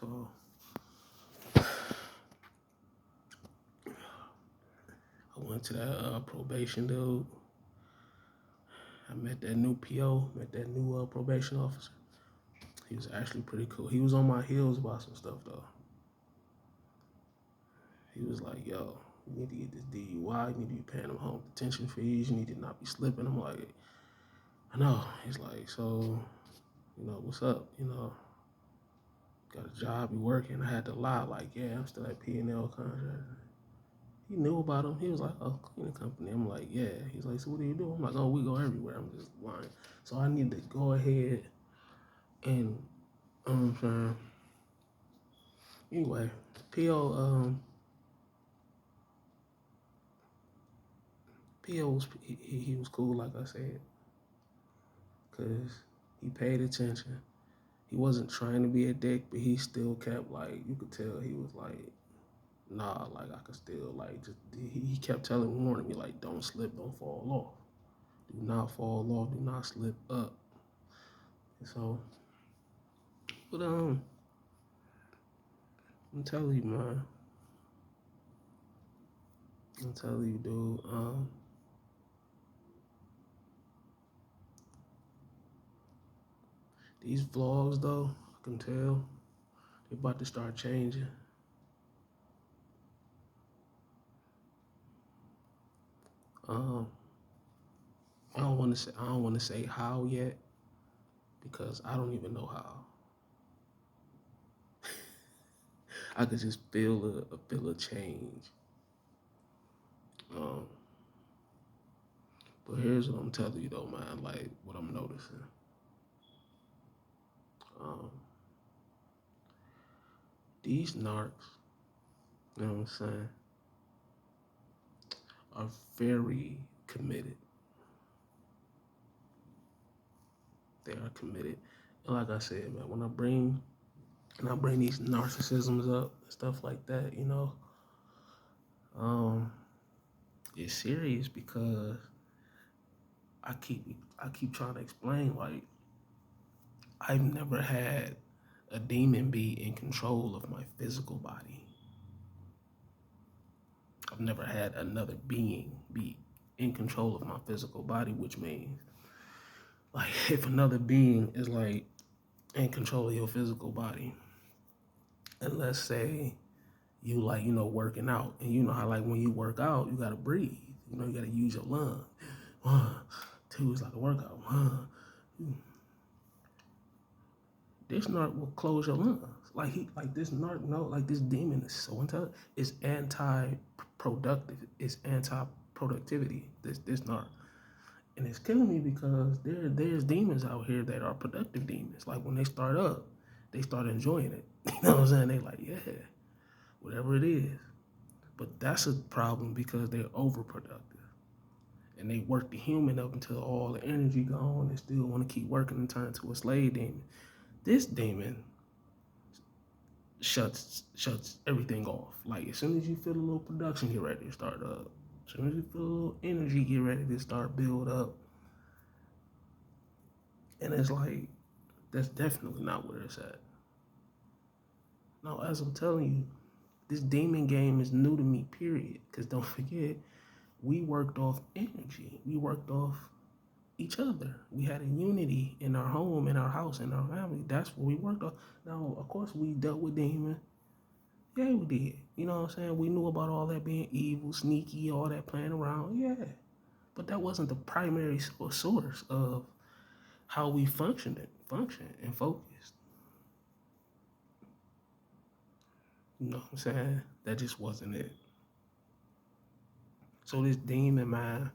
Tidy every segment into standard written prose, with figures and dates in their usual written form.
So I went to that probation dude. I met that new PO, met that new probation officer. He was actually pretty cool. He was on my heels about some stuff though. He was like, "Yo, you need to get this DUI. You need to be paying them home detention fees. You need to not be slipping." I'm like, "I know." He's like, "So, what's up? Got a job? You working?" I had to lie, like, "Yeah, I'm still at P&L contract." He knew about him. He was like, "Oh, cleaning company." I'm like, "Yeah." He's like, "So what do you do?" I'm like, "Oh, we go everywhere." I'm just lying. So I need to go ahead and anyway, PO PO was he was cool, like I said, cause he paid attention. He wasn't trying to be a dick, but he still kept, like, you could tell he was like, nah, like I could still, like, just he kept warning me, like, don't slip, don't fall off, do not fall off, do not slip up. And so, but I'm telling you, man, I'm telling you, dude. These vlogs though, I can tell they about to start changing. Um, I don't want to say how yet because I don't even know how. I could just feel a change. Um, but here's what I'm telling you though, man. Like what I'm noticing. Um, these narcs, you know what I'm saying, are very committed. They are committed. And like I said, man, when I bring these narcissisms up, stuff like that, um, it's serious because I keep trying to explain, like, I've never had a demon be in control of my physical body. I've never had another being be in control of my physical body, which means, like, if another being is like in control of your physical body, and let's say you, like, working out, and you know how, like, when you work out, you gotta breathe. You gotta use your lungs. 1, 2 is like a workout. This narc will close your lungs. Like this narc, like this demon is so intelligent. It's anti-productive. It's anti-productivity. This narc, and it's killing me because there's demons out here that are productive demons. Like when they start up, they start enjoying it. You know what I'm saying? They like, yeah, whatever it is. But that's a problem because they're overproductive. And they work the human up until all the energy gone. They still want to keep working and turn into a slave demon. This demon shuts everything off. Like as soon as you feel a little production get ready to start up, as soon as you feel a little energy get ready to start build up, and it's like that's definitely not where it's at. No, as I'm telling you, this demon game is new to me. Period. Because don't forget, we worked off energy. We worked off each other. We had a unity in our home, in our house, in our family. That's what we worked off. Now, of course, we dealt with demons. Yeah, we did. You know what I'm saying? We knew about all that being evil, sneaky, all that playing around. Yeah. But that wasn't the primary source of how we function and focused. You know what I'm saying? That just wasn't it. So this demon mind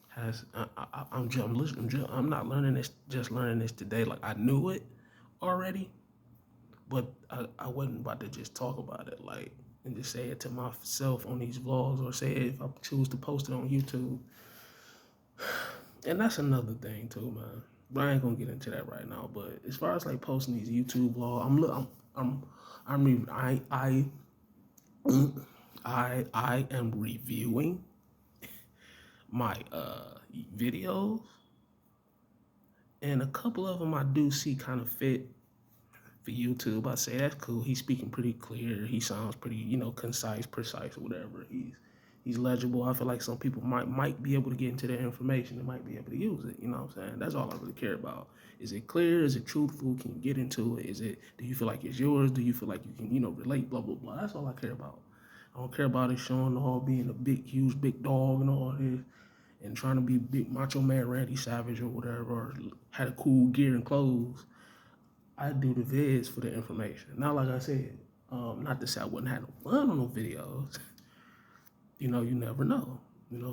has, I'm not learning this, just learning this today. Like I knew it already, but I wasn't about to just talk about it, like, and just say it to myself on these vlogs or say it if I choose to post it on YouTube. And that's another thing too, man. But I ain't gonna get into that right now. But as far as like posting these YouTube vlogs, I am reviewing my videos, and a couple of them I do see kind of fit for YouTube. I say that's cool. He's speaking pretty clear. He sounds pretty, concise, precise, or whatever. He's legible. I feel like some people might be able to get into their information and might be able to use it. You know what I'm saying? That's all I really care about. Is it clear? Is it truthful? Can you get into it? Do you feel like it's yours? Do you feel like you can, relate? Blah, blah, blah. That's all I care about. I don't care about it showing all being a big, huge, big dog and all this and trying to be big macho man Randy Savage or whatever, or had a cool gear and clothes. I do the vids for the information. Now, like I said, not to say I wouldn't have no fun on no videos. You never know.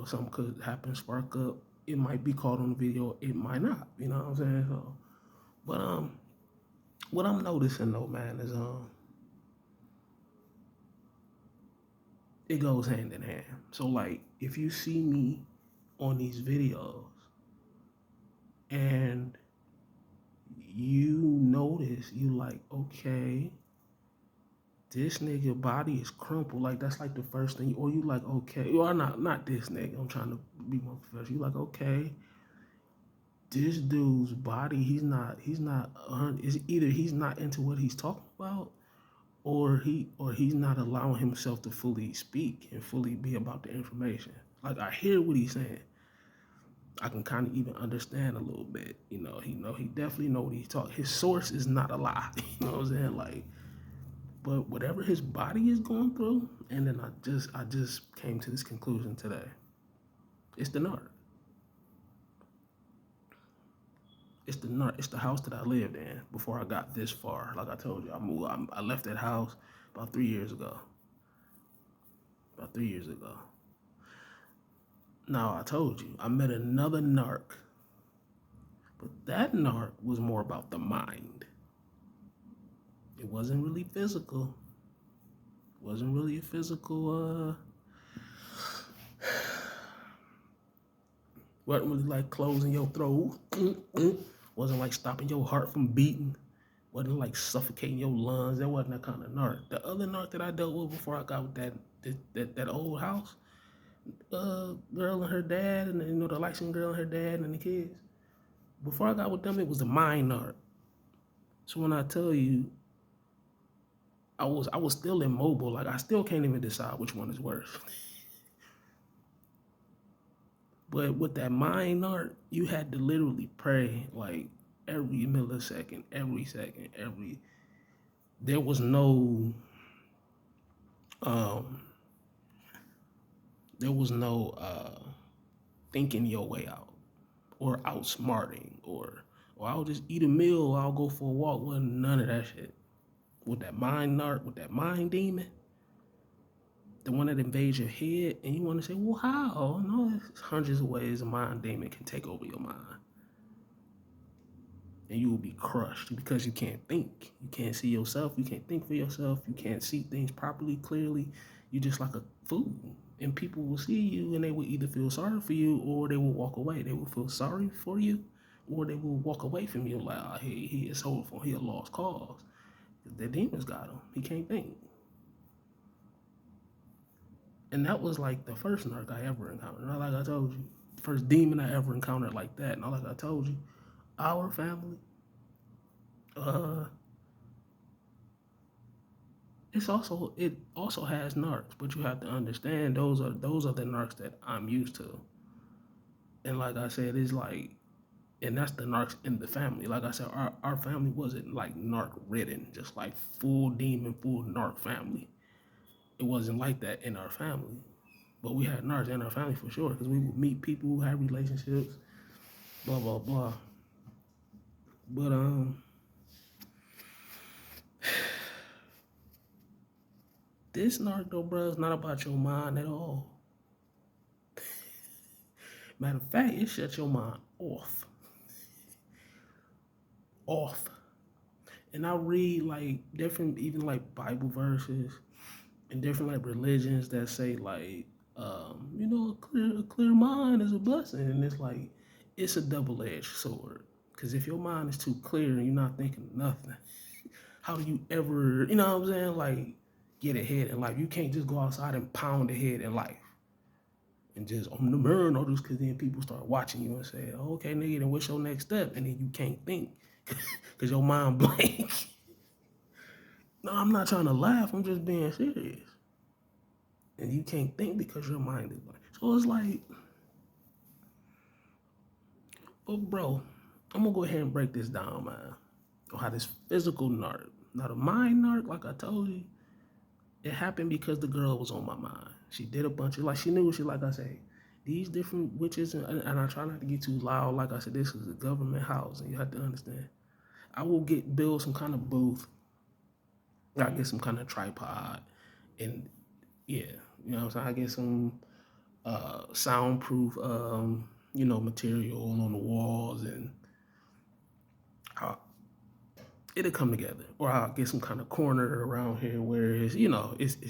Something could happen, spark up. It might be caught on the video. It might not. You know what I'm saying? So, but what I'm noticing though, man, is it goes hand in hand. So like, if you see me on these videos and you notice, you like, okay, this nigga body is crumpled. Like that's like the first thing, or you like, okay, or not this nigga. I'm trying to be more professional. You like, okay, this dude's body, he's not. Is either he's not into what he's talking about, or he's not allowing himself to fully speak and fully be about the information. Like I hear what he's saying. I can kind of even understand a little bit. He definitely know what he's talking. His source is not a lie. You know what I'm saying? Like, but whatever his body is going through, and then I just came to this conclusion today. It's the narc. It's the narc. It's the house that I lived in before I got this far. Like I told you, I moved. I left that house about 3 years ago. About 3 years ago. Now I told you, I met another narc, but that narc was more about the mind. It wasn't really physical. It wasn't really a physical. Wasn't really like closing your throat. Wasn't like stopping your heart from beating. Wasn't like suffocating your lungs. That wasn't that kind of narc. The other narc that I dealt with before I got with that old house, girl and her dad, and the light-skinned girl and her dad and the kids. Before I got with them, it was the mind narc. So when I tell you, I was still immobile. Like I still can't even decide which one is worse. But with that mind narc, you had to literally pray like every millisecond, every second, there was no um there was no thinking your way out or outsmarting or I'll just eat a meal, I'll go for a walk. Wasn't none of that shit. With that mind narc, with that mind demon, the one that invades your head, and you want to say, well, how? No, there's hundreds of ways a mind demon can take over your mind. And you will be crushed because you can't think. You can't see yourself. You can't think for yourself. You can't see things properly, clearly. You're just like a fool. And people will see you and they will either feel sorry for you or they will walk away. They will feel sorry for you or they will walk away from you like, oh, he is hopeful. He a lost cause. The demons got him. He can't think. And that was like the first narc I ever encountered. Not like I told you. The first demon I ever encountered like that. Not like I told you. Our family, it also has narcs, but you have to understand those are the narcs that I'm used to. And like I said, it's like, and that's the narcs in the family. Like I said, our family wasn't like narc ridden, just like full demon, full narc family. It wasn't like that in our family. But we had narcs in our family for sure, because we would meet people who had relationships, blah, blah, blah. But this narc though, bro, is not about your mind at all. Matter of fact, it shuts your mind off. And I read like different, even like Bible verses and different like religions that say like, a clear mind is a blessing. And it's like, it's a double-edged sword. Because if your mind is too clear and you're not thinking nothing, how do you ever, you know what I'm saying? Like, get ahead in life. You can't just go outside and pound ahead in life. And just on the burn or just because then people start watching you and say, okay, nigga, then what's your next step? And then you can't think because your mind blank. No, I'm not trying to laugh. I'm just being serious. And you can't think because your mind is blank. So it's like, but bro, I'm gonna go ahead and break this down, man. On how this physical narc, not a mind narc, like I told you, it happened because the girl was on my mind. She did a bunch of, like, she knew, she, like I say, these different witches, and I try not to get too loud. Like I said, this is a government house, and you have to understand. I will build some kind of booth. I get some kind of tripod, and yeah, you know what I'm saying. I get some soundproof, material on the walls, and I, it'll come together. Or I'll get some kind of corner around here where it's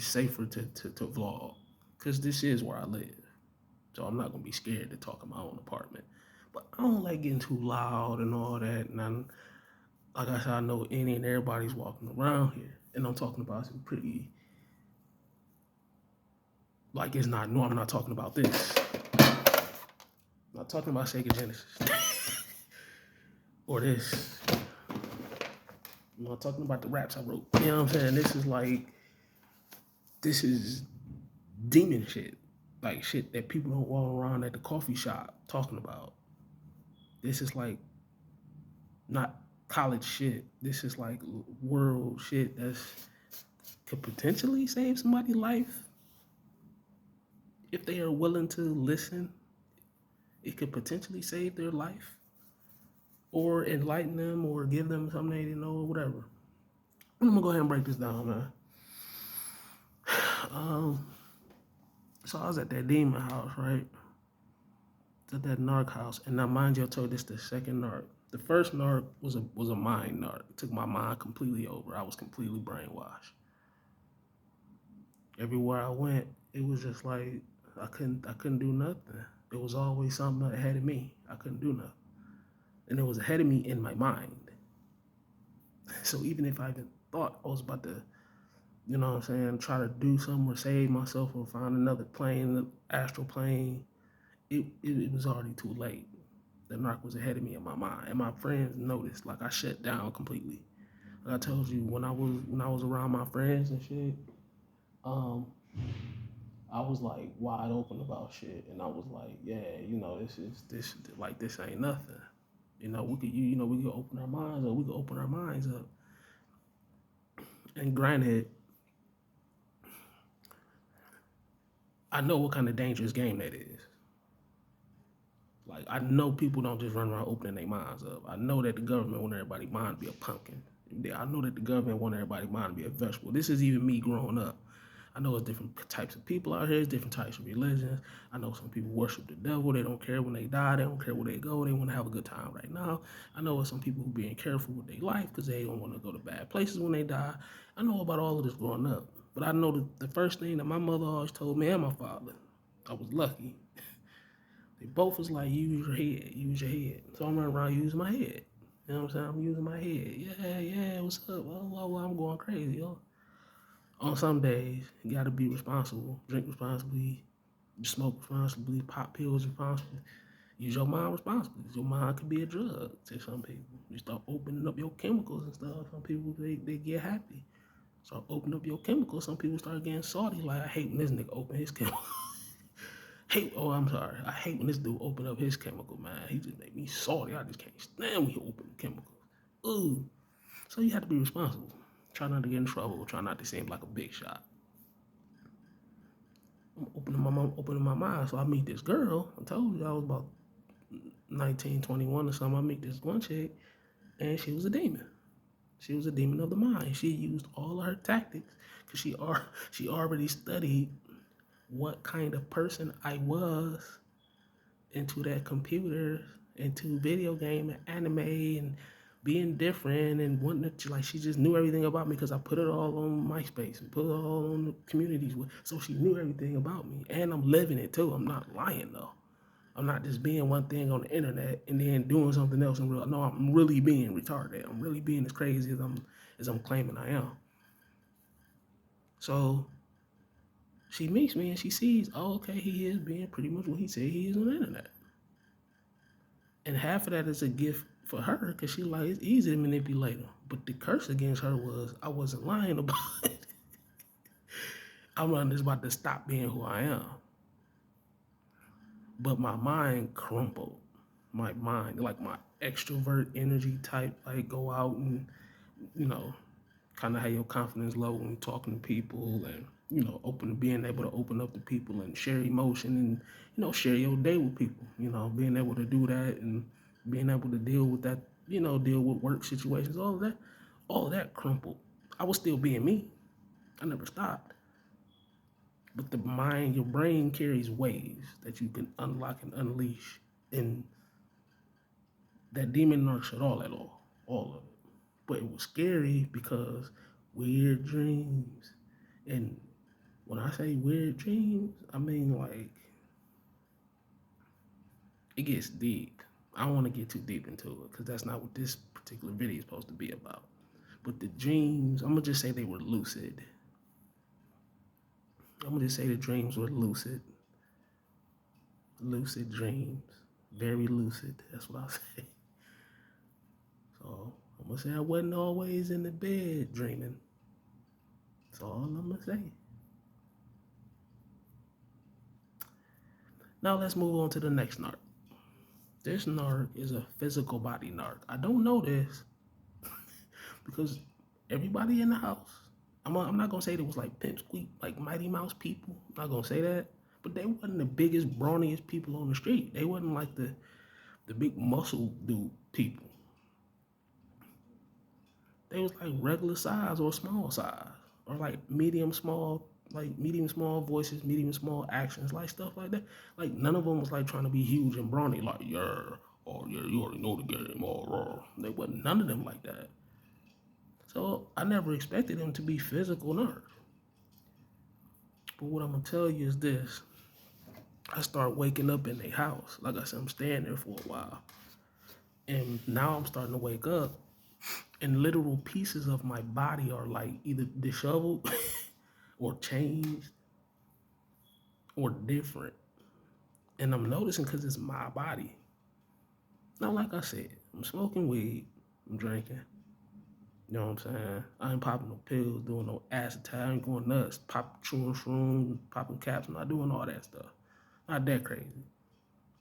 safer to vlog, because this is where I live. So I'm not gonna be scared to talk in my own apartment. But I don't like getting too loud and all that. And like I said, I know any and everybody's walking around here, and I'm talking about some pretty, like, it's not. No, I'm not talking about this. I'm not talking about Sega Genesis or this. I'm not talking about the raps I wrote. You know what I'm saying? This is demon shit. Like shit that people don't walk around at the coffee shop talking about. This is like not college shit. This is like world shit that's could potentially save somebody's life if they are willing to listen. It could potentially save their life or enlighten them or give them something they didn't know or whatever. I'm gonna go ahead and break this down, man. Um, so I was at that demon house, right? At that narc house, and now mind you, I told this the second narc. The first narc was a mind narc. It took my mind completely over. I was completely brainwashed. Everywhere I went, it was just like I couldn't do nothing. There was always something ahead of me. I couldn't do nothing, and it was ahead of me in my mind. So even if I even thought I was about to, you know what I'm saying, try to do something or save myself or find another plane, astral plane, it was already too late. The narc was ahead of me in my mind, and my friends noticed. Like I shut down completely. Like I told you, when I was around my friends and shit, um, I was like wide open about shit, and I was like, yeah, this ain't nothing. We could open our minds up. We could open our minds up. And granted, I know what kind of dangerous game that is. Like I know people don't just run around opening their minds up. I know that the government want everybody's mind to be a pumpkin. I know that the government want everybody's mind to be a vegetable. This is even me growing up. I know there's different types of people out here, there's different types of religions. I know some people worship the devil. They don't care when they die. They don't care where they go. They want to have a good time right now. I know some people who being careful with their life because they don't want to go to bad places when they die. I know about all of this growing up. But I know that the first thing that my mother always told me and my father, I was lucky. They both was like, use your head, use your head. So I'm running around using my head. You know what I'm saying? I'm using my head. Yeah, what's up? Well, I'm going crazy, yo. On some days, you gotta be responsible. Drink responsibly, smoke responsibly, pop pills responsibly. Use your mind responsibly. Your mind could be a drug to some people. You start opening up your chemicals and stuff. Some people, they get happy. So open up your chemicals. Some people start getting salty. Like, I hate when this nigga open his chemicals. I'm sorry. I hate when this dude open up his chemical, man. He just make me salty. I just can't stand when he open chemicals. Ooh. So you have to be responsible. Try not to get in trouble. Try not to seem like a big shot. I'm opening my mind. So I meet this girl. I told you I was about 19, 21 or something. I meet this one chick, and she was a demon. She was a demon of the mind. She used all of her tactics because she already studied what kind of person I was into that computer, into video game and anime and being different and wanting to, like, she just knew everything about me because I put it all on MySpace and put it all on the communities. So she knew everything about me, and I'm living it too. I'm not lying though. I'm not just being one thing on the internet and then doing something else in real. No, I'm really being retarded. I'm really being as crazy as I'm claiming I am. So she meets me and she sees, oh, okay, he is being pretty much what he said he is on the internet. And half of that is a gift for her, because she like, it's easy to manipulate her. But the curse against her was I wasn't lying about it. I'm just about to stop being who I am. But my mind crumbled. My mind, like my extrovert energy type, like go out and, you know, kind of have your confidence low when you're talking to people and, being able to open up to people and share emotion and, share your day with people, being able to do that and being able to deal with that, deal with work situations, all of that crumpled. I was still being me. I never stopped. But the mind, your brain carries waves that you can unlock and unleash. And that demon nurtured all of it. But it was scary because weird dreams. And when I say weird dreams, I mean like it gets deep. I don't want to get too deep into it because that's not what this particular video is supposed to be about. But the dreams, I'm gonna just say they were lucid. I'm gonna just say the dreams were lucid. Lucid dreams. Very lucid. That's what I'll say. So I'm gonna say I wasn't always in the bed dreaming. That's all I'm gonna say. Now let's move on to the next narc. This narc is a physical body narc. I don't know this because everybody in the house, I'm not gonna say it was like Pimp Squeak, like Mighty Mouse people. I'm not gonna say that, but they wasn't the biggest, brawniest people on the street. They wasn't like the big muscle dude people. They was like regular size or small size or like medium small, like medium small voices, medium small actions, like stuff like that. Like none of them was like trying to be huge and brawny, like yeah, or yeah, you already know the game, or they wasn't none of them like that. So I never expected them to be physical nerds. But what I'm gonna tell you is this: I start waking up in their house. Like I said, I'm staying there for a while, and now I'm starting to wake up, and literal pieces of my body are like either disheveled or changed or different. And I'm noticing because it's my body. Now, like I said, I'm smoking weed, I'm drinking. You know what I'm saying? I ain't popping no pills, doing no acid, I ain't going nuts, chewing shrooms, popping caps, I'm not doing all that stuff. Not that crazy.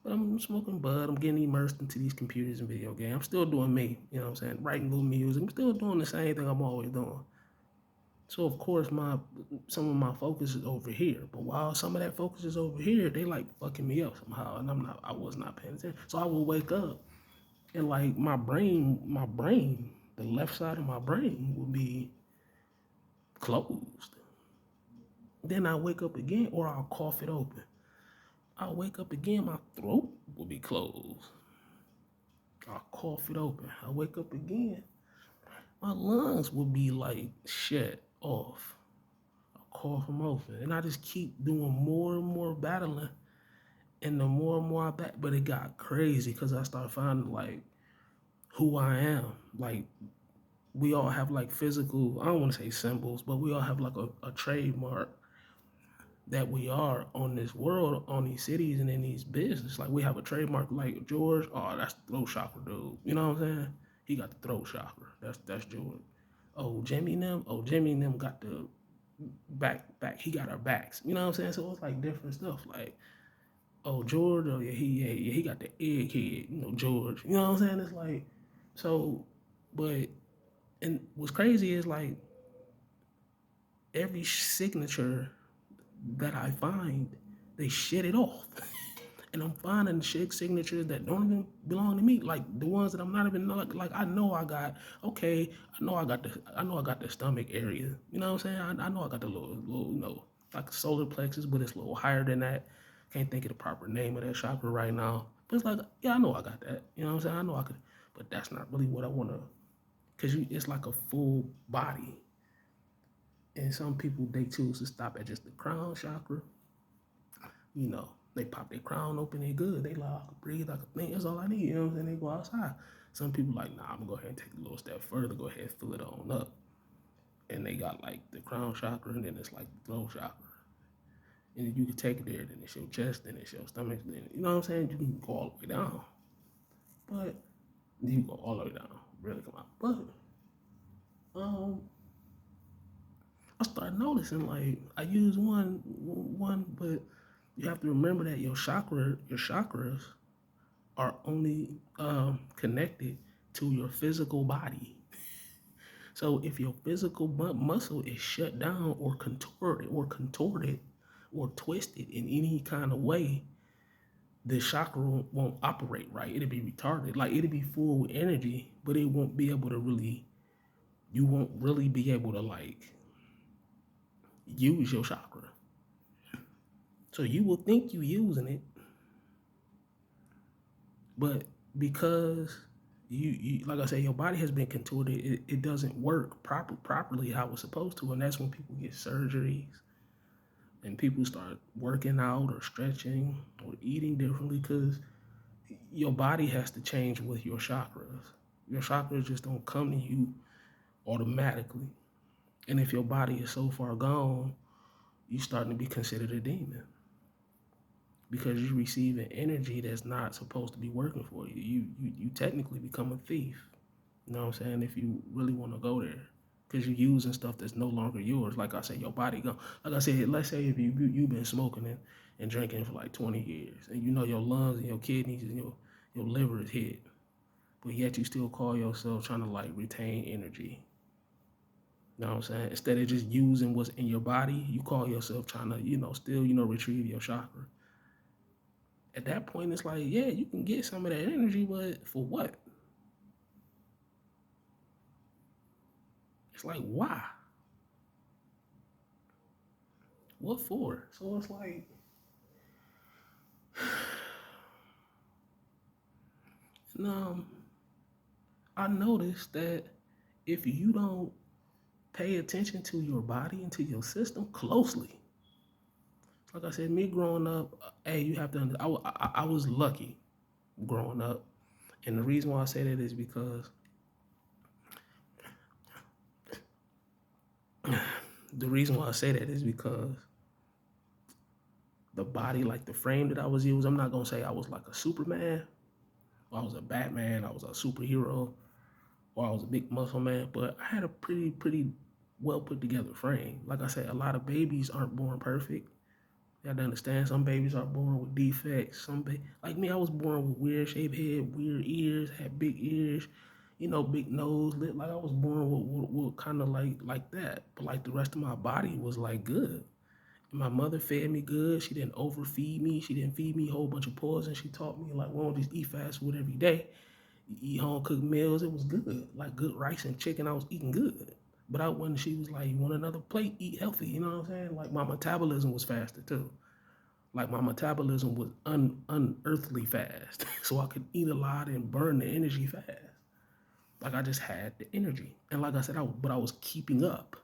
But I'm smoking bud, I'm getting immersed into these computers and video games. I'm still doing me, you know what I'm saying? Writing little music, I'm still doing the same thing I'm always doing. So of course some of my focus is over here. But while some of that focus is over here, they like fucking me up somehow. And I was not paying attention. So I will wake up and like my brain, the left side of my brain will be closed. Then I wake up again or I'll cough it open. I'll wake up again, my throat will be closed. I'll cough it open. I wake up again, my lungs will be like shut off. Call from open. And I just keep doing more and more battling. And the more and more I bat, but it got crazy because I started finding like who I am. Like we all have like physical, I don't want to say symbols, but we all have like a trademark that we are on this world, on these cities and in these business. Like we have a trademark like George, oh, that's the throat chakra dude. You know what I'm saying? He got the throat chakra. That's George. Jimmy and them got the back. He got our backs. You know what I'm saying? So it's like different stuff. Like, oh George, oh yeah, he got the egghead. George. You know what I'm saying? It's like, so, but and what's crazy is like every signature that I find, they shit it off. And I'm finding shit signatures that don't even belong to me, like the ones that I'm not even like. I know I got okay. I know I got the stomach area. You know what I'm saying? I know I got the little like solar plexus, but it's a little higher than that. Can't think of the proper name of that chakra right now. But it's like, yeah, I know I got that. You know what I'm saying? I know I could, but that's not really what I want to, because it's like a full body. And some people, they choose to stop at just the crown chakra. They pop their crown open, they good. They like, I can breathe, I can think, that's all I need. You know what I'm saying? They go outside. Some people like, nah, I'm gonna go ahead and take a little step further, go ahead and fill it on up. And they got like the crown chakra, and then it's like the throat chakra. And then you can take it there, then it's your chest, then it's your stomach, then, you know what I'm saying? You can go all the way down. But You go all the way down, really come out. But um, I started noticing like I use one, but you have to remember that your chakras are only connected to your physical body. So if your physical muscle is shut down or contorted or twisted in any kind of way, the chakra won't operate right. It'll be retarded. Like it'll be full with energy, but it won't be able to really. You won't really be able to like use your chakra. So you will think you using it, but because you like I said, your body has been contorted, it doesn't work properly how it's supposed to, and that's when people get surgeries and people start working out or stretching or eating differently because your body has to change with your chakras. Your chakras just don't come to you automatically, and if your body is so far gone, you're starting to be considered a demon because you're receiving energy that's not supposed to be working for you. You technically become a thief. You know what I'm saying? If you really want to go there, because you're using stuff that's no longer yours. Like I said, your body go. Like I said, let's say if you've been smoking and drinking for like 20 years, and you know your lungs and your kidneys and your liver is hit, but yet you still call yourself trying to like retain energy. You know what I'm saying? Instead of just using what's in your body, you call yourself trying to, still, retrieve your chakra. At that point, it's like, yeah, you can get some of that energy, but for what? It's like, why? What for? So it's like, no, I noticed that if you don't pay attention to your body and to your system closely, like I said, me growing up, hey, you have to understand, I was lucky growing up. And the reason why I say that is because the reason why I say that is because the body, like the frame that I was using, I'm not gonna say I was like a Superman, or I was a Batman, I was a superhero, or I was a big muscle man, but I had a pretty well put together frame. Like I said, a lot of babies aren't born perfect. You have to understand, some babies are born with defects. Like me, I was born with weird shaped head, weird ears, had big ears, big nose, lip. Like I was born with kind of like that. But like the rest of my body was like good. My mother fed me good. She didn't overfeed me. She didn't feed me a whole bunch of poison. She taught me like, we don't just eat fast food every day. You eat home cooked meals. It was good, like good rice and chicken. I was eating good. But I when she was like, you want another plate? Eat healthy. You know what I'm saying? Like my metabolism was faster too. Like my metabolism was unearthly fast, so I could eat a lot and burn the energy fast. Like I just had the energy, and like I said, but I was keeping up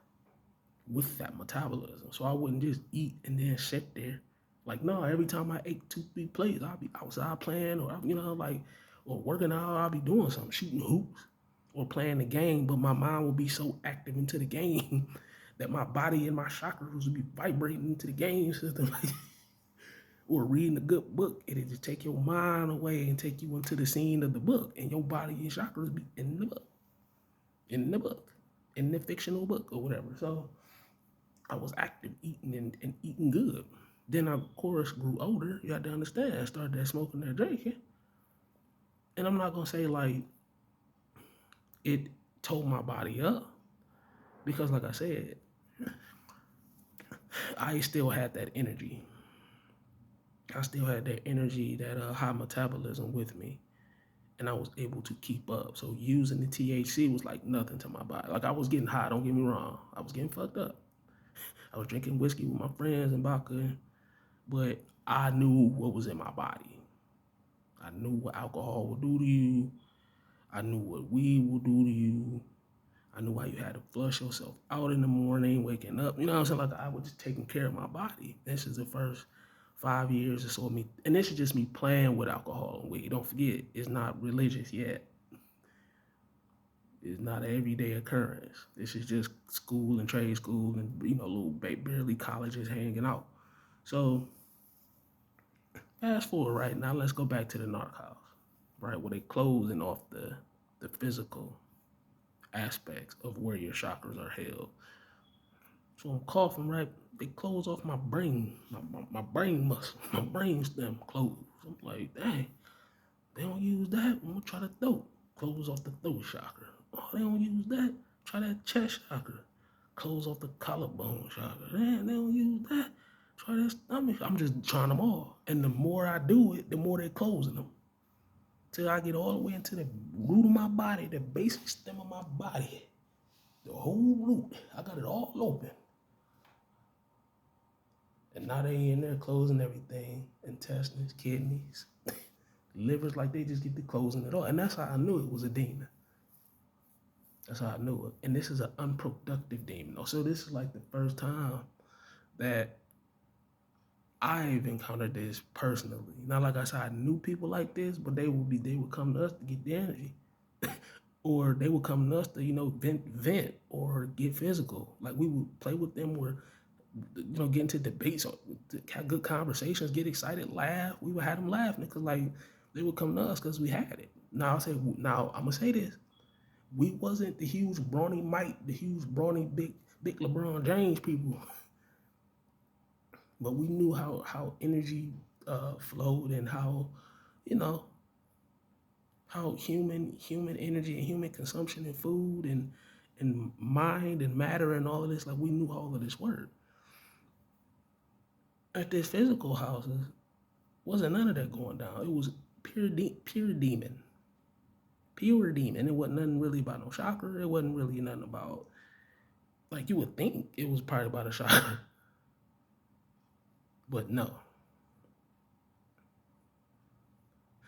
with that metabolism. So I wouldn't just eat and then sit there. Like, no, every time I ate 2, 3 plates, I'll be outside playing or, or working out, I'll be doing something, shooting hoops or playing the game. But my mind will be so active into the game that my body and my chakras will be vibrating into the game system. Like, or reading a good book, it'll just take your mind away and take you into the scene of the book. And your body and chakras be in the book, in the book, in the fictional book or whatever. So I was active eating and eating good. Then I, of course, grew older. You have to understand. I started that smoking and drinking. And I'm not going to say like it tore my body up because, like I said, I still had that energy. I still had that energy, that high metabolism with me. And I was able to keep up. So using the THC was like nothing to my body. Like I was getting high, don't get me wrong. I was getting fucked up. I was drinking whiskey with my friends and vodka, but I knew what was in my body. I knew what alcohol would do to you. I knew what weed would do to you. I knew why you had to flush yourself out in the morning, waking up. You know what I'm saying? Like I was just taking care of my body. This is the first 5 years or so of me. And this is just me playing with alcohol and weed. Don't forget, it's not religious yet. It's not an everyday occurrence. This is just school and trade school and, little barely colleges hanging out. So fast forward right now, let's go back to the narc house. right? Where they closing off the physical aspects of where your chakras are held. So I'm coughing, right? They close off my brain, my brain muscle, my brain stem closed. I'm like, dang, they don't use that. I'm gonna try the throat. Close off the throat chakra. Oh, they don't use that. Try that chest chakra. Close off the collarbone chakra. Man, they don't use that. Try that stomach. I'm just trying them all. And the more I do it, the more they're closing them. Till I get all the way into the root of my body, the basic stem of my body. The whole root. I got it all open. And now they in there closing everything. Intestines, kidneys, livers, like they just get to closing it all. And that's how I knew it was a demon. That's how I knew it. And this is an unproductive demon. So this is like the first time that I've encountered this personally. Not like I said, I knew people like this, but they would come to us to get the energy. Or they would come to us to, vent or get physical. Like we would play with them or, get into debates or have good conversations, get excited, laugh. We would have them laughing because like they would come to us because we had it. Now I'm gonna say this. We wasn't the huge brawny Mike, the huge brawny big LeBron James people, but we knew how energy flowed and how, you know, how human energy and human consumption and food and mind and matter and all of this, like we knew all of this worked. At this physical houses, wasn't none of that going down. It was pure demon. Pure demon. It wasn't nothing really about no chakra. It wasn't really nothing about, like you would think it was probably about a chakra. But no.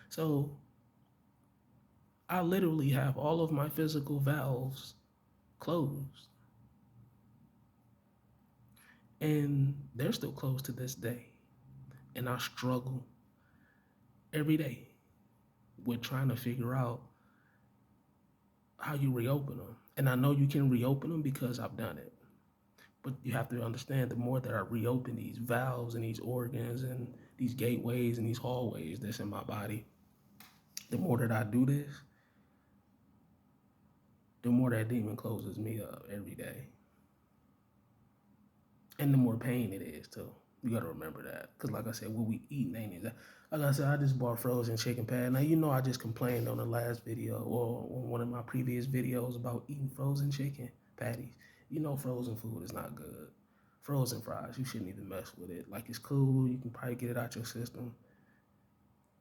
So I literally have all of my physical valves closed. And they're still closed to this day. And I struggle every day with trying to figure out how you reopen them. And I know you can reopen them because I've done it. But you have to understand the more that I reopen these valves and these organs and these gateways and these hallways that's in my body, the more that I do this, the more that demon closes me up every day. And the more pain it is too. You gotta remember that. Cause like I said, what we eat ain't exactly. Like I said, I just bought frozen chicken patty. Now I just complained on the last video or on one of my previous videos about eating frozen chicken patties. Frozen food is not good. Frozen fries, you shouldn't even mess with it. Like it's cool, you can probably get it out your system.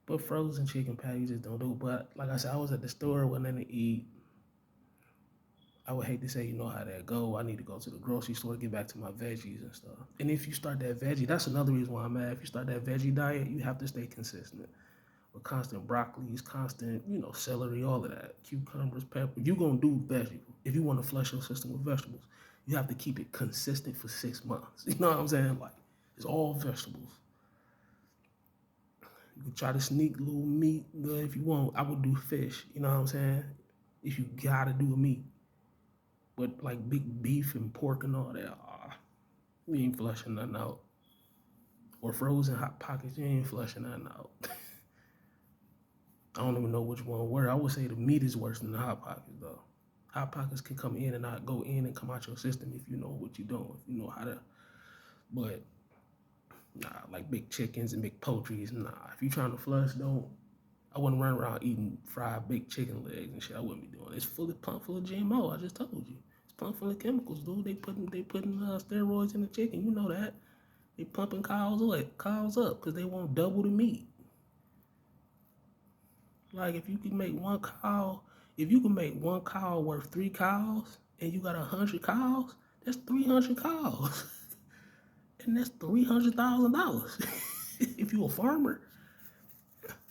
But frozen chicken patties just don't do it. But like I said, I was at the store, went in to eat. I would hate to say, how that go. I need to go to the grocery store, get back to my veggies and stuff. And if you start that veggie, that's another reason why I'm mad. If you start that veggie diet, you have to stay consistent. With constant broccolis, constant, celery, all of that, cucumbers, pepper. You're going to do vegetables. If you want to flush your system with vegetables, you have to keep it consistent for 6 months. You know what I'm saying? Like, it's all vegetables. You can try to sneak a little meat if you want. I would do fish. You know what I'm saying? If you got to do a meat. But like big beef and pork and all that, you ain't flushing nothing out. Or frozen hot pockets, you ain't flushing nothing out. I don't even know which one worse. I would say the meat is worse than the hot pockets though. Hot pockets can come in and not go in and come out your system if you know what you're doing, if you know how to. But nah, like big chickens and big poultries, nah. If you're trying to flush, don't. I wouldn't run around eating fried big chicken legs and shit. I wouldn't be doing it. It's pumped full of GMO. I just told you. It's pumped full of chemicals, dude. They putting steroids in the chicken. You know that. They pumping cows up because they want double the meat. Like if you can make one cow worth 3 cows, and you got 100 cows, that's 300 cows, and that's $300,000. If you a farmer.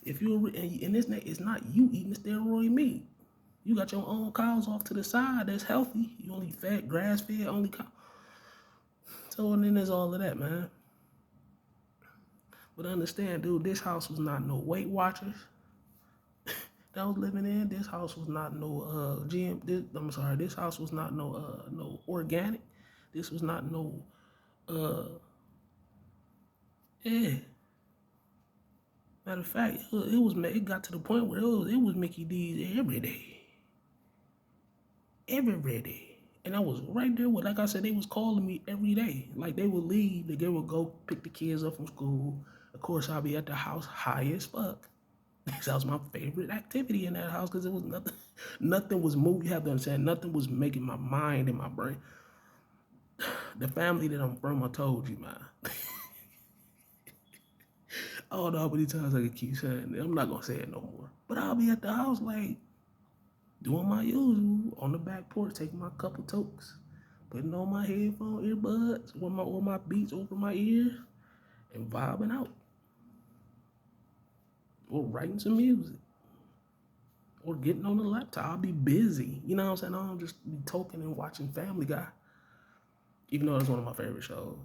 If you and it's not you eating the steroid meat. You got your own cows off to the side that's healthy. You only fed, grass fed, only cow. So and then there's all of that, man. But understand, dude, this house was not no Weight Watchers that I was living in. This house was not no this house was not no organic. This was not no yeah. Matter of fact, it got to the point where it was Mickey D's every day. And I was right there with, like I said, they was calling me every day. Like they would leave, they would go pick the kids up from school. Of course, I'll be at the house high as fuck. That was my favorite activity in that house because it was nothing, nothing was moving. You have to understand, nothing was making my mind and my brain. The family that I'm from, I told you, man. I don't know how many times I can keep saying it. I'm not gonna say it no more. But I'll be at the house like doing my usual on the back porch, taking my couple tokes, putting on my headphone earbuds with my beats over my ears and vibing out. Or writing some music. Or getting on the laptop. I'll be busy. You know what I'm saying? I don't just be talking and watching Family Guy. Even though it's one of my favorite shows.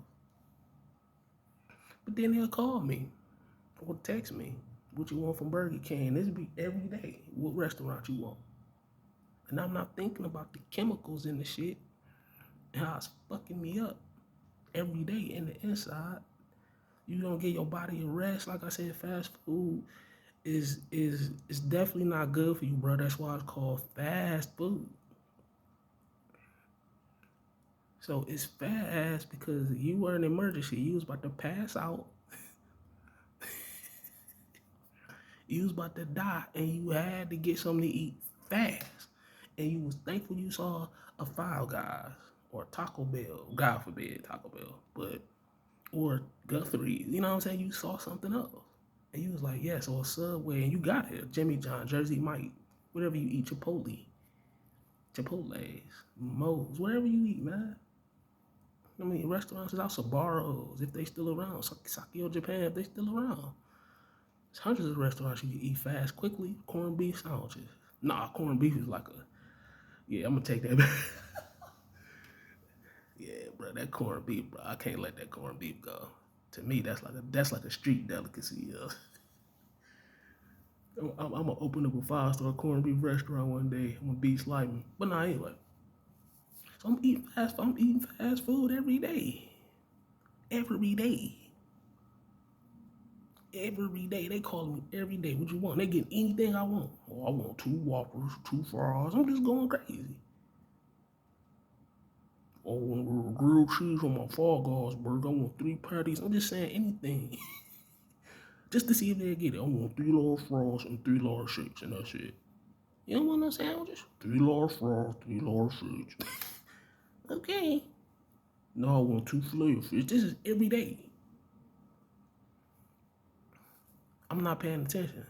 But then they'll call me or text me. What you want from Burger King? This be every day. What restaurant you want? And I'm not thinking about the chemicals in the shit and how it's fucking me up every day in the inside. You don't get your body a rest. Like I said, fast food is definitely not good for you, bro. That's why it's called fast food. So it's fast because you were in an emergency. You was about to pass out. You was about to die, and you had to get something to eat fast. And you was thankful you saw a Five Guys or Taco Bell. God forbid Taco Bell, but or Guthrie. You know what I'm saying? You saw something else, and you was like, yes, or Subway, and you got it. Jimmy John, Jersey Mike, whatever you eat, Chipotle's, Moe's, whatever you eat, man. I mean, restaurants is also Sabaros, if they still around. Sakio Japan, if they still around. There's hundreds of restaurants you can eat fast, quickly. Corned beef sandwiches. Nah, corned beef is like a, yeah, I'm gonna take that back. Yeah, bro, that corned beef, bro. I can't let that corned beef go. To me, that's like a street delicacy. I'm gonna open up a 5-star corned beef restaurant one day. I'm gonna be Sliman. But nah, anyway. So I'm eating fast food every day. Every day. Every day. They calling me every day. What you want? They get anything I want. Oh, I want 2 Whoppers, 2 fries. I'm just going crazy. Oh, I want grilled cheese on my Fall Guys burger. I want 3 patties. I'm just saying anything. Just to see if they get it. I want 3 large fries and 3 large shakes, and that's it. You don't want no sandwiches? 3 large fries, 3 large shakes. Okay. No, I want 2 filet-o-fish. This is every day. I'm not paying attention.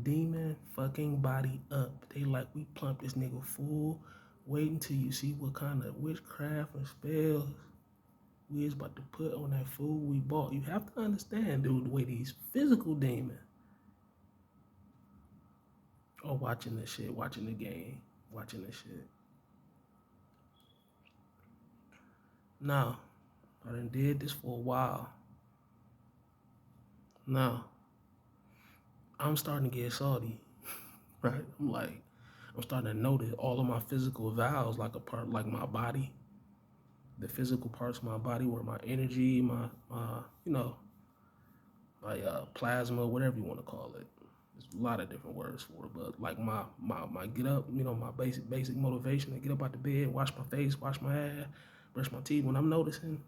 Demon fucking body up. They like, we plump this nigga full. Wait until you see what kind of witchcraft and spells we is about to put on that food we bought. You have to understand, dude, the way these physical demons are watching this shit, watching the game, watching this shit. Now, I done did this for a while. Now, I'm starting to get salty, right? I'm starting to notice all of my physical vows, like a part, like my body, the physical parts of my body, where my energy, my my plasma, whatever you want to call it. There's a lot of different words for it, but like my get up, my basic motivation to get up out the bed, wash my face, wash my hair, brush my teeth. When I'm noticing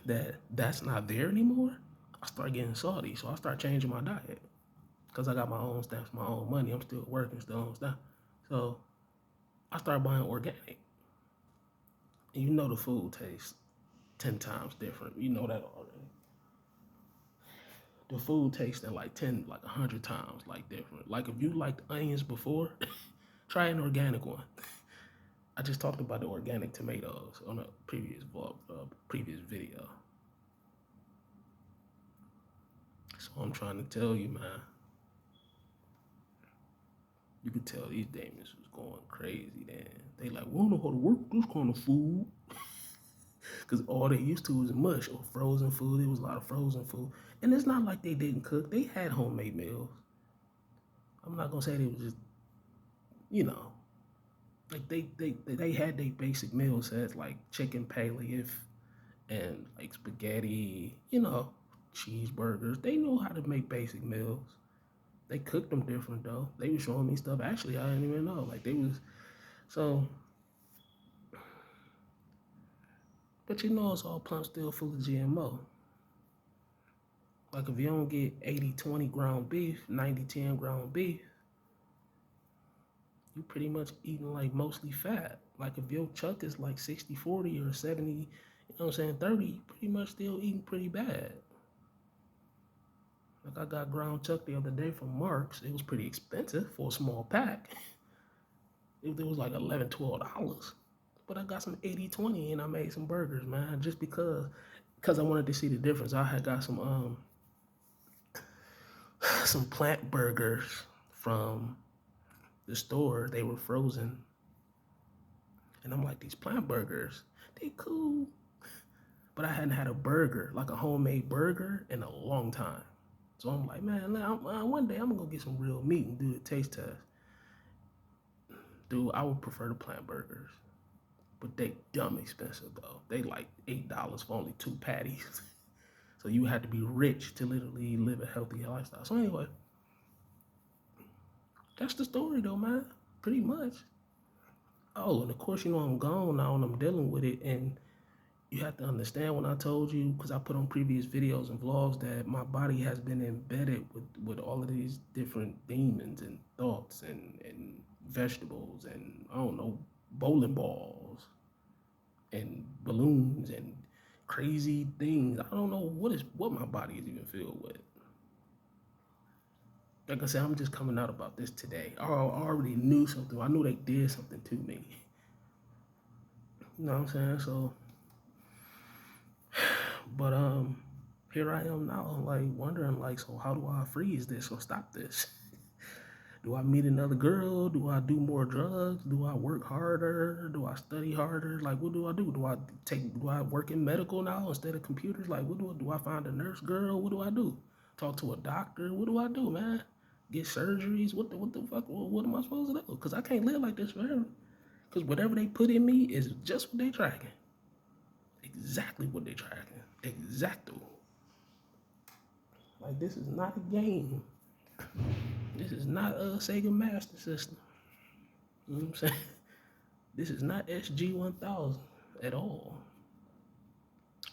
that that's not there anymore, I start getting salty. So I start changing my diet because I got my own stuff, my own money. I'm still working, still on stuff. So I start buying organic. And you know the food tastes 10 times different. You know that already. The food tastes like 10, like 100 times like different. Like if you liked onions before, try an organic one. I just talked about the organic tomatoes on a previous vlog, previous video. So I'm trying to tell you, man. You could tell these demons was going crazy. Then they like, we don't know how to work this kind of food. Because all they used to was mush or frozen food. There was a lot of frozen food. And it's not like they didn't cook. They had homemade meals. I'm not going to say they was just, you know, like they had their basic meal sets like chicken paley and like spaghetti, cheeseburgers. They know how to make basic meals. They cooked them different though. They were showing me stuff. Actually, I didn't even know. Like they was so, but it's all plump still full of GMO. Like if you don't get 80-20 ground beef, 90-10 ground beef, you pretty much eating like mostly fat. Like if your chuck is like 60-40 or 70, 30, you pretty much still eating pretty bad. Like I got ground chuck the other day from Mark's. It was pretty expensive for a small pack. It was like $11-12. But I got some 80-20 and I made some burgers, man, just because I wanted to see the difference. I had got some plant burgers from the store. They were frozen. And I'm like, these plant burgers, they cool. But I hadn't had a burger, like a homemade burger, in a long time. So I'm like, man, one day I'm gonna go get some real meat and do the taste test. Dude, I would prefer the plant burgers. But they dumb expensive though. They like $8 for only 2 patties. So you had to be rich to literally live a healthy lifestyle. So anyway, that's the story though, man. Pretty much. Oh, and of course, I'm gone now and I'm dealing with it. And you have to understand when I told you, because I put on previous videos and vlogs, that my body has been embedded with all of these different demons and thoughts and vegetables and, I don't know, bowling balls and balloons and crazy things. I don't know what my body is even filled with. Like I said, I'm just coming out about this today. I already knew something. I knew they did something to me. You know what I'm saying? So, but here I am now, like wondering, like, so how do I freeze this or stop this? Do I meet another girl? Do I do more drugs? Do I work harder? Do I study harder? Like, what do I do? Do I work in medical now instead of computers? Like, what do I find a nurse girl? What do I do? Talk to a doctor? What do I do, man? Get surgeries? What the fuck? What am I supposed to do? Because I can't live like this forever. Because whatever they put in me is just what they tracking. Exactly what they tracking. Exacto. Like, this is not a game. This is not a Sega Master System. You know what I'm saying? This is not SG-1000 at all.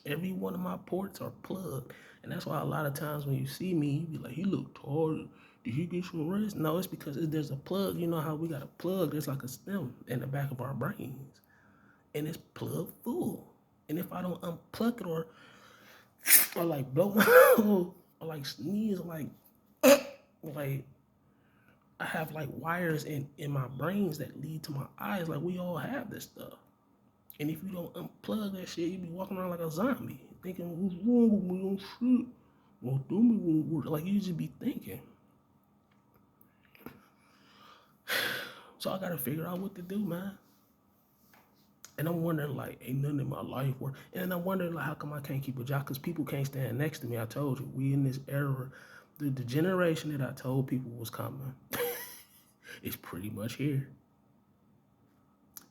Every one of my ports are plugged. And that's why a lot of times when you see me, you be like, he look tired. Did he get some rest? No, it's because there's a plug. You know how we got a plug? There's like a stem in the back of our brains. And it's plugged full. And if I don't unplug it or like blow my or like sneeze or like I have like wires in my brains that lead to my eyes. Like we all have this stuff. And if you don't unplug that shit, you be walking around like a zombie, thinking, what's wrong with me? Oh shit. Won't do me won't work. Like you just be thinking. So I gotta figure out what to do, man. And I'm wondering, like, ain't nothing in my life work. And I'm wondering, like, how come I can't keep a job? Because people can't stand next to me. I told you, we in this era. The generation that I told people was coming is pretty much here.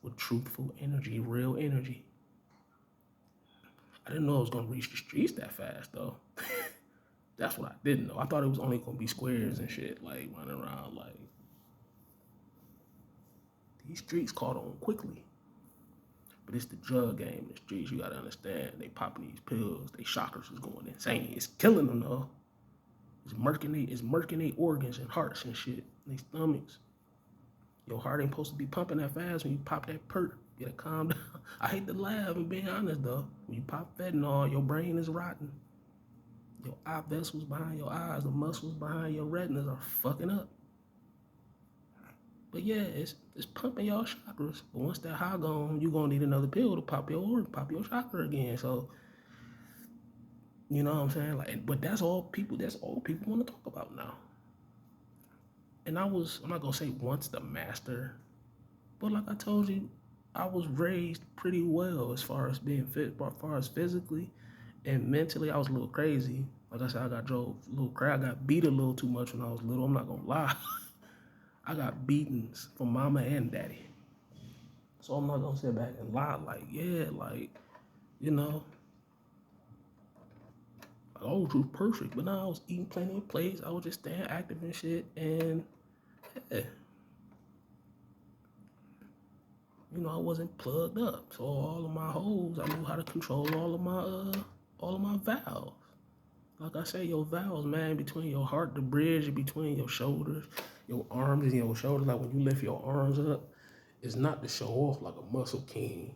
With truthful energy, real energy. I didn't know it was going to reach the streets that fast, though. That's what I didn't know. I thought it was only going to be squares and shit, like, running around, like. These streets caught on quickly. But it's the drug game in the streets. You gotta understand. They popping these pills. They chakras is going insane. It's killing them though. It's murking their organs and hearts and shit. Their stomachs. Your heart ain't supposed to be pumping that fast when you pop that perk. You gotta calm down. I hate to laugh and being honest though. When you pop fentanyl, your brain is rotten. Your eye vessels behind your eyes, the muscles behind your retinas are fucking up. But yeah, it's pumping y'all chakras. But once that high gone, you gonna need another pill to pop your chakra again. So, you know what I'm saying? Like, but that's all people want to talk about now. And I'm not gonna say once the master, but like I told you, I was raised pretty well as far as being fit, as far as physically and mentally. I was a little crazy. Like I said, I got drove a little crazy. I got beat a little too much when I was little. I'm not gonna lie. I got beatings from mama and daddy. So I'm not gonna sit back and lie like, yeah, like, you know. oh, it was perfect. But now I was eating plenty of plates. I was just staying active and shit. And yeah, I wasn't plugged up. So all of my holes, I knew how to control all of my valves. Like I say, your valves, man, between your heart, the bridge between your shoulders, your arms and your shoulders. Like when you lift your arms up, it's not to show off like a muscle king.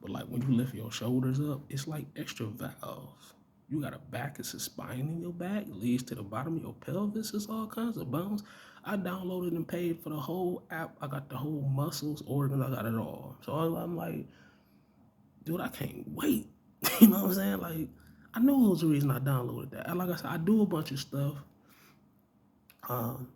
But like when you lift your shoulders up, it's like extra valves. You got a back, it's a spine in your back, leads to the bottom of your pelvis, it's all kinds of bones. I downloaded and paid for the whole app. I got the whole muscles, organs, I got it all. So I'm like, dude, I can't wait. You know what I'm saying? Like, I knew it was the reason I downloaded that. And like I said, I do a bunch of stuff um,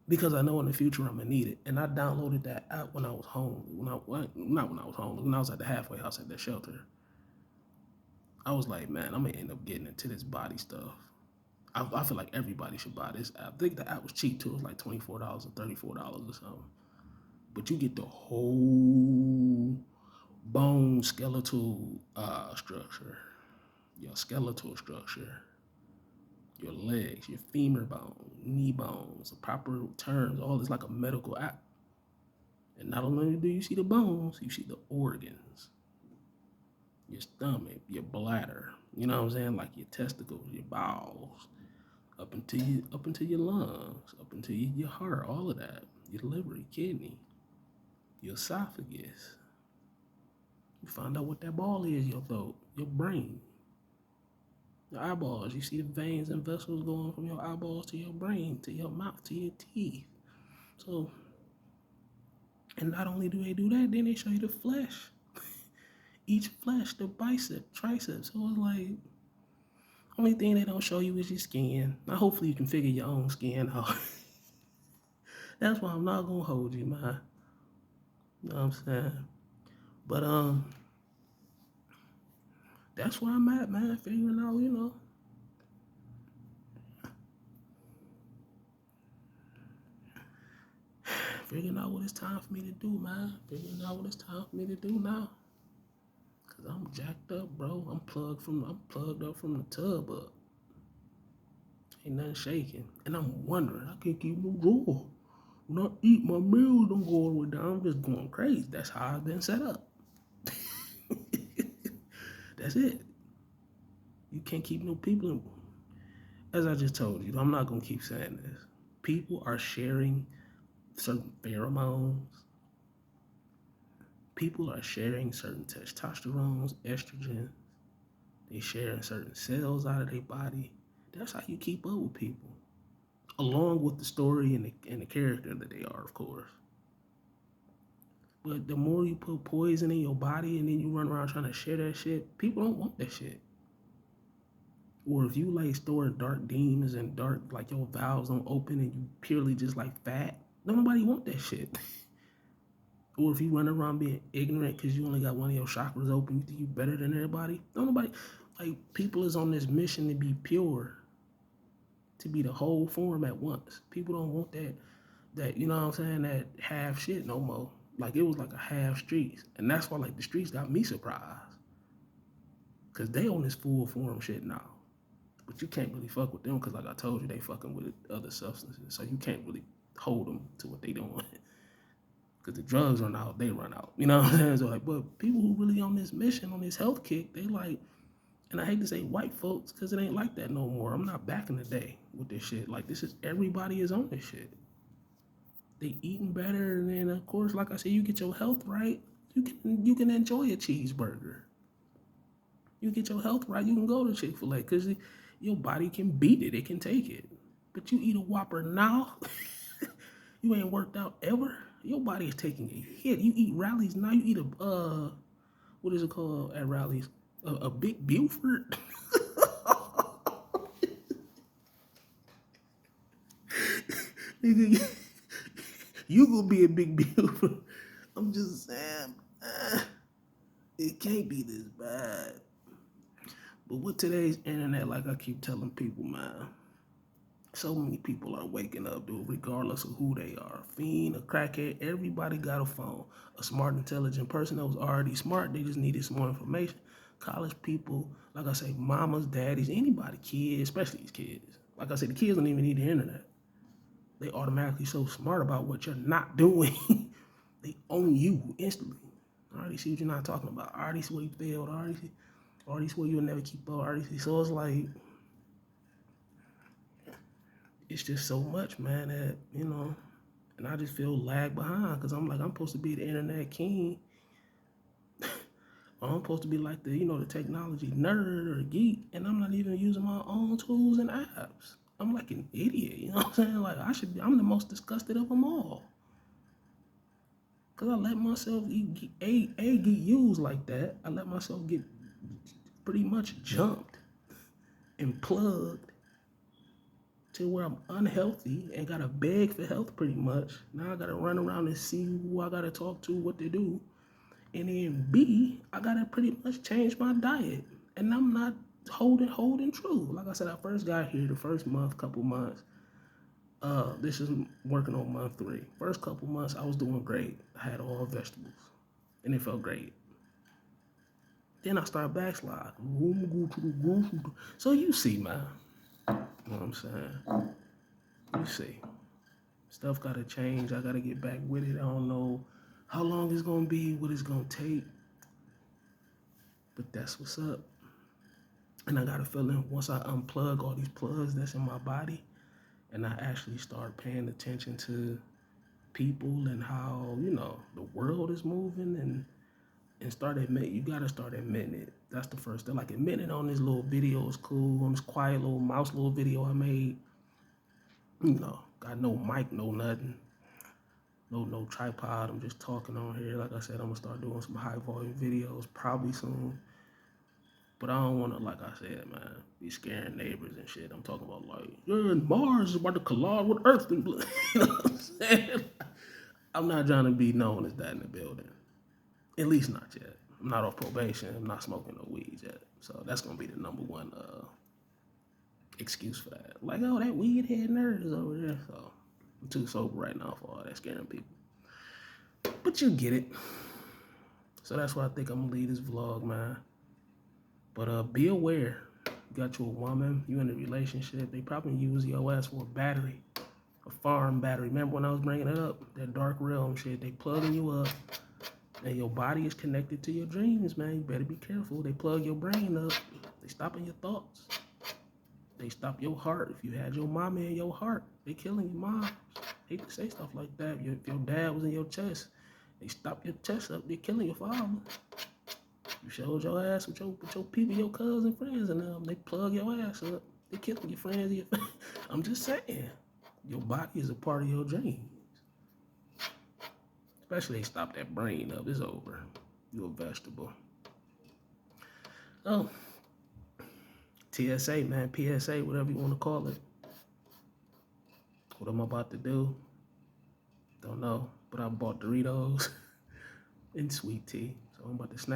because I know in the future I'm gonna need it. And I downloaded that app when I was home. Not when I was home. When I was at the halfway house at that shelter. I was like, man, I'm gonna end up getting into this body stuff. I feel like everybody should buy this app. I think the app was cheap too. It was like $24 or $34 or something. But you get the whole bone skeletal structure, your skeletal structure, your legs, your femur bone, knee bones, the proper terms, all this like a medical app. And not only do you see the bones, you see the organs, your stomach, your bladder, you know what I'm saying? Like your testicles, your bowels, up into your lungs, up into your heart, all of that, your liver, your kidney, your esophagus. You find out what that ball is, your throat, your brain, your eyeballs. You see the veins and vessels going from your eyeballs to your brain, to your mouth, to your teeth. So, and not only do they do that, then they show you the flesh. Each flesh, the bicep, triceps. So it's like, only thing they don't show you is your skin. Now, hopefully you can figure your own skin out. That's why I'm not gonna hold you, man. You know what I'm saying? But that's where I'm at, man. Figuring out, figuring out what it's time for me to do, man. Figuring out what it's time for me to do now. Cause I'm jacked up, bro. I'm plugged up from the tub up. Ain't nothing shaking. And I'm wondering, I can't keep no drawer. When I eat, my meals don't go all the way down. I'm just going crazy. That's how I've been set up. That's it. You can't keep no people in. As I just told you, I'm not gonna keep saying this. People are sharing certain pheromones. People are sharing certain testosterones, estrogen. They sharing certain cells out of their body. That's how you keep up with people, along with the story and the character that they are, of course. But the more you put poison in your body and then you run around trying to share that shit, people don't want that shit. Or if you like store dark demons and dark, like your valves don't open and you purely just like fat, nobody want that shit. Or if you run around being ignorant because you only got one of your chakras open, you think you better than everybody. Don't nobody, like, people is on this mission to be pure, to be the whole form at once. People don't want that, you know what I'm saying, that half shit no more. Like, it was like a half streets. And that's why, like, the streets got me surprised. Because they on this full form shit now. But you can't really fuck with them because, like I told you, they fucking with other substances. So you can't really hold them to what they doing. Because the drugs run out, they run out. You know what I'm saying? So, like, but people who really on this mission, on this health kick, they like, and I hate to say white folks because it ain't like that no more. I'm not back in the day with this shit. Like, this is, everybody is on this shit. They eating better, and then of course, like I said, you get your health right, you can enjoy a cheeseburger. You get your health right, you can go to Chick-fil-A because your body can beat it, it can take it. But you eat a Whopper now, you ain't worked out ever. Your body is taking a hit. You eat Rallies now. You eat what is it called at Rallies? A Big Buford. Nigga, you gonna be a Big Buford. I'm just saying, it can't be this bad. But with today's internet, like I keep telling people, man, so many people are waking up, dude, regardless of who they are. Fiend, a crackhead, everybody got a phone. A smart, intelligent person that was already smart, they just needed some more information. college people, like I say, mamas, daddies, anybody, kids, especially these kids. Like I said, the kids don't even need the internet. They automatically so smart about what you're not doing. They own you instantly. I already see what you're not talking about. I already see where you failed. I already see where you'll never keep up. I already see. So it's like, it's just so much, man, that, and I just feel lag behind because I'm like, I'm supposed to be the internet king. I'm supposed to be like the technology nerd or geek, and I'm not even using my own tools and apps. I'm like an idiot, you know what I'm saying? Like I'm the most disgusted of them all. Cause I let myself get used like that. I let myself get pretty much jumped and plugged to where I'm unhealthy and gotta beg for help pretty much. Now I gotta run around and see who I gotta talk to, what to do. And then B, I gotta pretty much change my diet. And I'm not holding true. Like I said, I first got here the first couple months. This is working on month 3. First couple months, I was doing great. I had all vegetables, and it felt great. Then I started backsliding. So you see, man. You know what I'm saying? You see. Stuff gotta change. I gotta get back with it. I don't know how long it's gonna be, what it's gonna take. But that's what's up. And I got a feeling once I unplug all these plugs that's in my body and I actually start paying attention to people and how, the world is moving and start admitting, you gotta start admitting it. That's the first thing. Like admitting it on this little video is cool, on this quiet little mouse little video I made. Got no mic, no nothing. No tripod. I'm just talking on here. Like I said, I'm gonna start doing some high volume videos probably soon. But I don't wanna, like I said, man, be scaring neighbors and shit. I'm talking about like, yeah, Mars is about to collide with Earth and you know what I'm saying? I'm not trying to be known as that in the building. At least not yet. I'm not off probation. I'm not smoking no weed yet. So that's gonna be the number one excuse for that. Like, oh, that weed head nerd is over there. So I'm too sober right now for all that scaring people. But you get it. So that's why I think I'm gonna leave this vlog, man. But be aware. You got you a woman, you in a relationship, they probably use your ass for a battery. A farm battery. Remember when I was bringing it up? That dark realm shit. They plugging you up. And your body is connected to your dreams, man. You better be careful. They plug your brain up. They stopping your thoughts. They stop your heart. If you had your mama in your heart, they killing your mom. Hate to say stuff like that. If your dad was in your chest, they stop your chest up. They're killing your father. You showed your ass with your people, your cousins, friends, and them. They plug your ass up. They killing your friends. I'm just saying, your body is a part of your dreams. Especially they stop that brain up. It's over. You're a vegetable. Oh, TSA, man, PSA, whatever you want to call it. What I'm about to do, don't know. But I bought Doritos and sweet tea. So I'm about to snap.